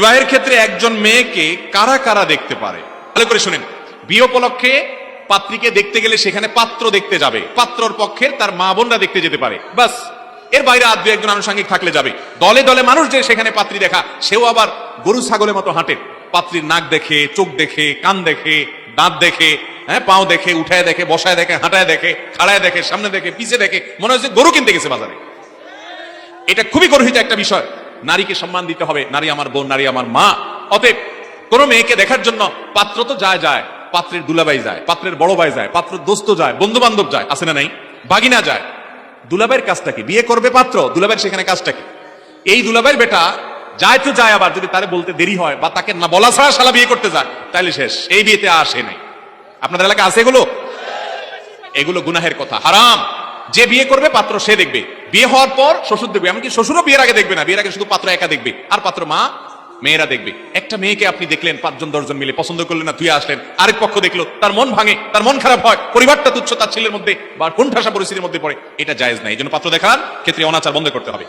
বিবাহের ক্ষেত্রে একজন মেয়েকে কারা কারা দেখতে পারে ভালো করে শুনেন। বিয়ে উপলক্ষে পাত্রীকে দেখতে গেলে সেখানে পাত্র দেখতে যাবে, পাত্রর পক্ষের তার মা বোনরা দেখতে যেতে পারে, বাস। এর বাইরে আর দু একজন আনুষঙ্গিক থাকলে যাবে। দলে দলে মানুষ যে সেখানে পাত্রী দেখা, সেও আবার গরু ছাগলের মতো হাঁটে, পাত্রীর নাক দেখে, চোখ দেখে, কান দেখে, দাঁত দেখে, হ্যাঁ, পাও দেখে, উঠায় দেখে, বসায় দেখে, হাঁটায় দেখে, খাড়ায় দেখে, সামনে দেখে, পিছে দেখে, মনে হচ্ছে গরু কিনতে গেছে বাজারে। এটা খুবই গর্হিত একটা বিষয়। নারীকে সম্মান দিতে হবে, নারী আমার বোন, নারী আমার মা। অতএব কোন মেয়েকে দেখার জন্য পাত্র তো যায়, পাত্রের দুলাভাই যায়, পাত্রের বড় ভাই যায়, পাত্রের দোস্ত যায়, বন্ধু বান্ধব যায়, আছে না নাই? ভাগিনা যায়। দুলাভাইয়ের কাজটা কি? বিয়ে করবে পাত্র, দুলাভাইয়ের সেখানে কাজটা কি? এই দুলাভাইয়ের বেটা যায় তো যায়, আবার যদি তারে বলতে দেরি হয় বা তাকে না বলা ছাড়া শালা বিয়ে করতে যায়, তাহলে শেষ, এই বিয়েতে আসে নাই। আপনাদের এলাকা আছে এগুলো? এগুলো গুনাহের কথা, হারাম। যে বিয়ে করবে পাত্র সে দেখবে, বিয়ে হওয়ার পর শ্বশুর দেখবে, এমনকি শ্বশুরও বিয়ের আগে দেখবে না, বিয়ের আগে শুধু পাত্র একা দেখবে, আর পাত্র মা মেয়েরা দেখবে। একটা মেয়েকে আপনি দেখলেন, 5 জন 10 জন মিলে পছন্দ করলেন না, তুই আসলেন, আরেক পক্ষ দেখলো, তার মন ভাঙে, তার মন খারাপ হয়, পরিবারটা তুচ্ছ তার ছেলের মধ্যে বা কোণঠাসা পরিস্থিতির মধ্যে পড়ে, এটা জায়েজ নাই। এই জন্য পাত্র দেখার ক্ষেত্রে অনাচার বন্ধ করতে হবে।